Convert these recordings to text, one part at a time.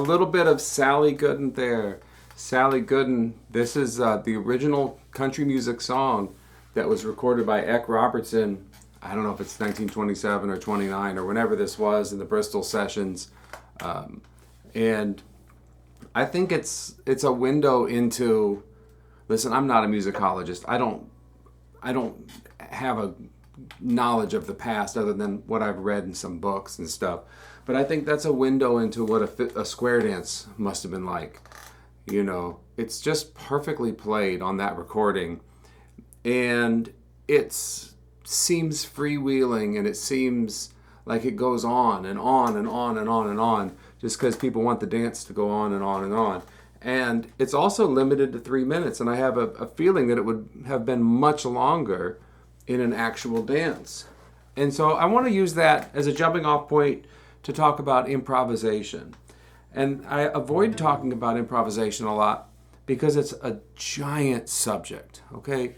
little bit of Sally Goodin there. Sally Goodin, this is the original country music song that was recorded by Eck Robertson. I don't know if it's 1927 or 29 or whenever this was in the Bristol sessions. And I think it's a window into, listen, I'm not a musicologist. I don't have a knowledge of the past other than what I've read in some books and stuff. But I think that's a window into what a square dance must have been like. You know, it's just perfectly played on that recording. And it seems freewheeling, and it seems like it goes on and on and on and on and on, just because people want the dance to go on and on and on. And it's also limited to 3 minutes, and I have a feeling that it would have been much longer in an actual dance. And so I want to use that as a jumping off point to talk about improvisation. And I avoid talking about improvisation a lot because it's a giant subject, okay?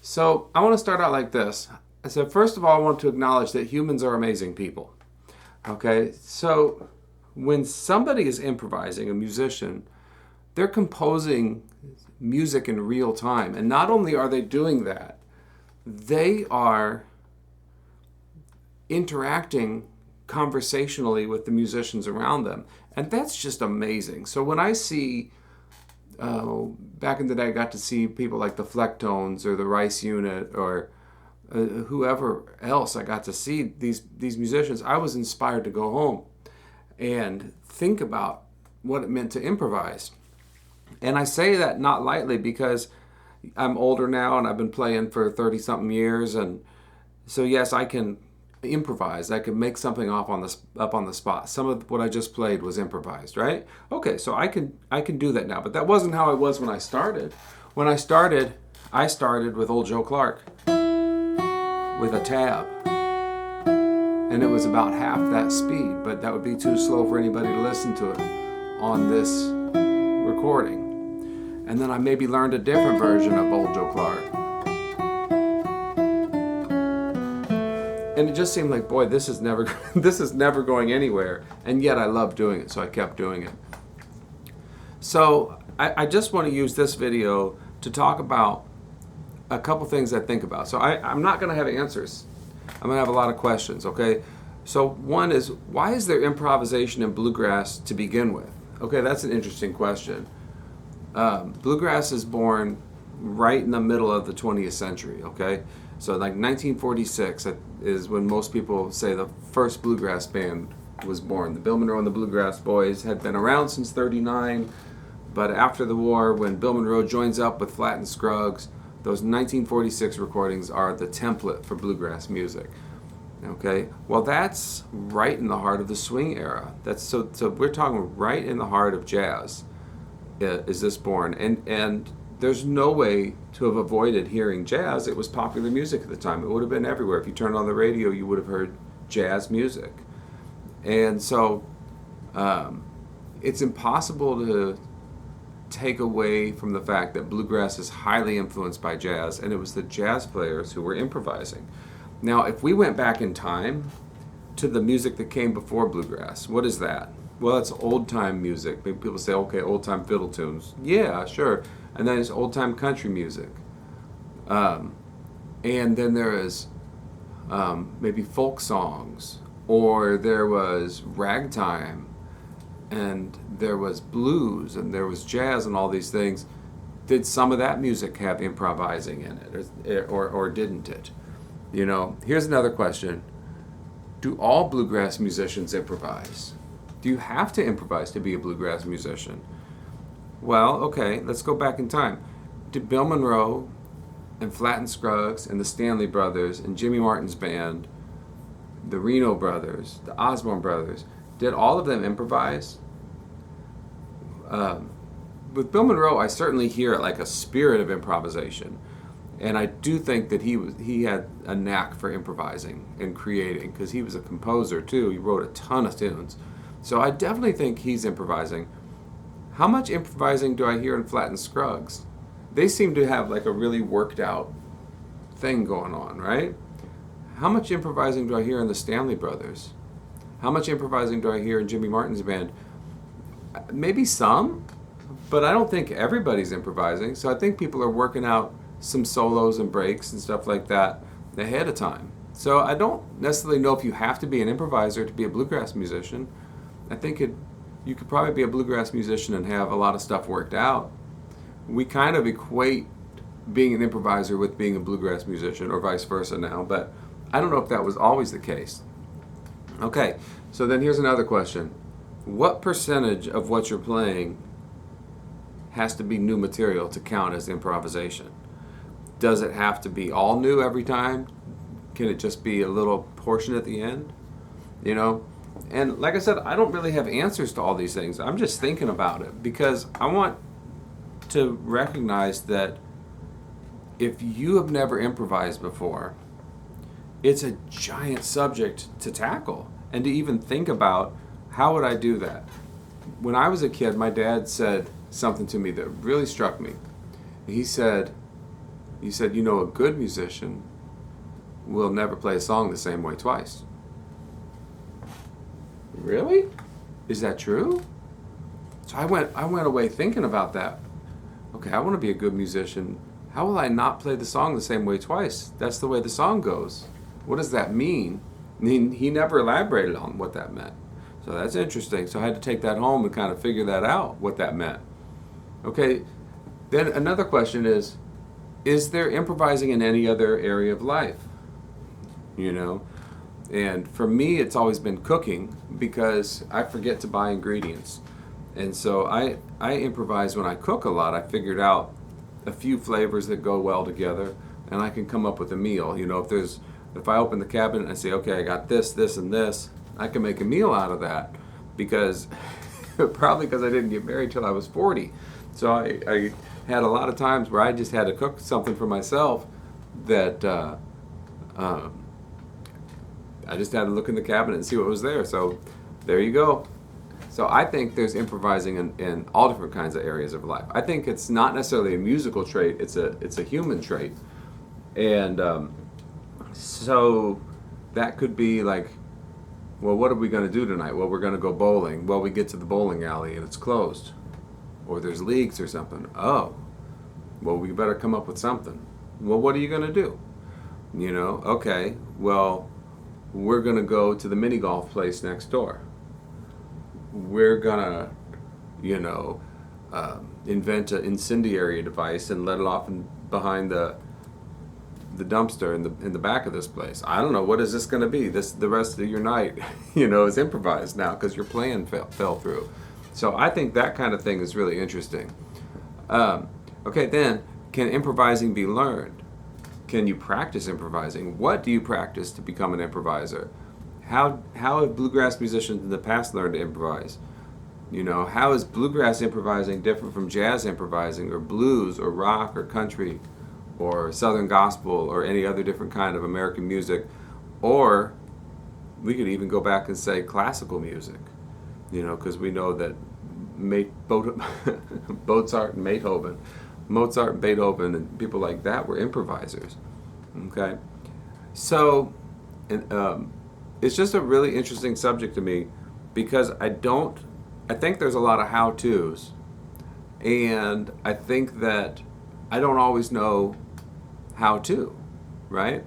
So I want to start out like this. I said, first of all, I want to acknowledge that humans are amazing people, okay? So when somebody is improvising, a musician, they're composing music in real time. And not only are they doing that, they are interacting conversationally with the musicians around them. And that's just amazing. So when I see, back in the day, I got to see people like the Flecktones or the Rice Unit or whoever else I got to see, these musicians, I was inspired to go home and think about what it meant to improvise. And I say that not lightly because I'm older now and I've been playing for 30-something years. And so, yes, I can improvise. I can make something up on the spot. Some of what I just played was improvised, right? Okay, so I can do that now. But that wasn't how I was when I started. When I started with old Joe Clark with a tab. And it was about half that speed, but that would be too slow for anybody to listen to it on this recording. And then I maybe learned a different version of old Joe Clark. And it just seemed like, boy, this is never going anywhere. And yet I love doing it, so I kept doing it. So I just want to use this video to talk about a couple things I think about. So I'm not going to have answers. I'm going to have a lot of questions, okay? So one is, why is there improvisation in bluegrass to begin with? Okay, that's an interesting question. Bluegrass is born right in the middle of the 20th century, okay? So like 1946 is when most people say the first bluegrass band was born. The Bill Monroe and the Bluegrass Boys had been around since 39, but after the war, when Bill Monroe joins up with Flatt and Scruggs, those 1946 recordings are the template for bluegrass music. Okay, well that's right in the heart of the swing era. So we're talking right in the heart of jazz. Is this born? And there's no way to have avoided hearing jazz. It was popular music at the time. It would have been everywhere. If you turned on the radio, you would have heard jazz music. And so it's impossible to take away from the fact that bluegrass is highly influenced by jazz, and it was the jazz players who were improvising. Now, if we went back in time to the music that came before bluegrass, what is that? Well, that's old-time music. People say, okay, old-time fiddle tunes. Yeah, sure. And then it's old-time country music. And then there is maybe folk songs, or there was ragtime, and there was blues, and there was jazz, and all these things. Did some of that music have improvising in it, or didn't it? You know, here's another question. Do all bluegrass musicians improvise? Do you have to improvise to be a bluegrass musician? Well, okay, let's go back in time. Did Bill Monroe and Flatt and Scruggs and the Stanley Brothers and Jimmy Martin's band, the Reno Brothers, the Osborne Brothers, did all of them improvise? With Bill Monroe, I certainly hear like a spirit of improvisation. And I do think that he had a knack for improvising and creating, because he was a composer too. He wrote a ton of tunes. So I definitely think he's improvising. How much improvising do I hear in Flatt and Scruggs? They seem to have like a really worked out thing going on, right? How much improvising do I hear in the Stanley Brothers? How much improvising do I hear in Jimmy Martin's band? maybe some, but I don't think everybody's improvising. So I think people are working out some solos and breaks and stuff like that ahead of time. So I don't necessarily know if you have to be an improviser to be a bluegrass musician. I think you could probably be a bluegrass musician and have a lot of stuff worked out. We kind of equate being an improviser with being a bluegrass musician, or vice versa now, but I don't know if that was always the case. Okay, so then here's another question. What percentage of what you're playing has to be new material to count as improvisation? Does it have to be all new every time? Can it just be a little portion at the end? You know? And like I said, I don't really have answers to all these things. I'm just thinking about it because I want to recognize that if you have never improvised before, it's a giant subject to tackle and to even think about, how would I do that? When I was a kid, my dad said something to me that really struck me. He said, you know, a good musician will never play a song the same way twice. Really? Is that true? So I went away thinking about that. Okay, I want to be a good musician. How will I not play the song the same way twice? That's the way the song goes. What does that mean? He never elaborated on what that meant. So that's interesting. So I had to take that home and kind of figure that out, what that meant. Okay, then another question is there improvising in any other area of life? You know? And for me, it's always been cooking because I forget to buy ingredients. And so I improvise when I cook a lot. I figured out a few flavors that go well together, and I can come up with a meal. You know, if I open the cabinet and I say, okay, I got this, this, and this, I can make a meal out of that because probably because I didn't get married till I was 40. So I had a lot of times where I just had to cook something for myself that I just had to look in the cabinet and see what was there. So there you go. So I think there's improvising in all different kinds of areas of life. I think it's not necessarily a musical trait, it's a human trait. And so that could be like, well, what are we going to do tonight? Well, we're going to go bowling. Well, we get to the bowling alley and it's closed. Or there's leagues or something. Oh, well, we better come up with something. Well, what are you going to do? You know, okay, well, we're going to go to the mini golf place next door. We're going to, you know, invent an incendiary device and let it off behind the dumpster in the back of this place. I don't know, what is this going to be? The rest of your night, you know, is improvised now because your plan fell through. So I think that kind of thing is really interesting. Okay, then, can improvising be learned? Can you practice improvising? What do you practice to become an improviser? How have bluegrass musicians in the past learned to improvise? You know, how is bluegrass improvising different from jazz improvising, or blues, or rock, or country, or southern gospel, or any other different kind of American music? Or we could even go back and say classical music, you know, because we know that Mozart and Beethoven and people like that were improvisers. Okay, so it's just a really interesting subject to me because I think there's a lot of how-tos, and I think that I don't always know how to, right?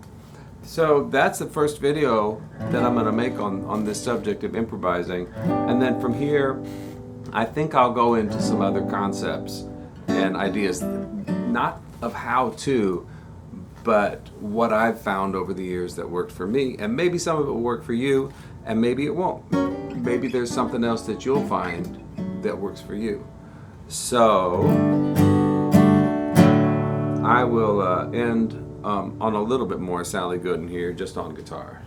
So that's the first video that I'm going to make on this subject of improvising, and then from here I think I'll go into some other concepts and ideas, not of how to, but what I've found over the years that worked for me, and maybe some of it will work for you, and maybe it won't. Maybe there's something else that you'll find that works for you. So I will end on a little bit more Sally Goodin here, just on guitar.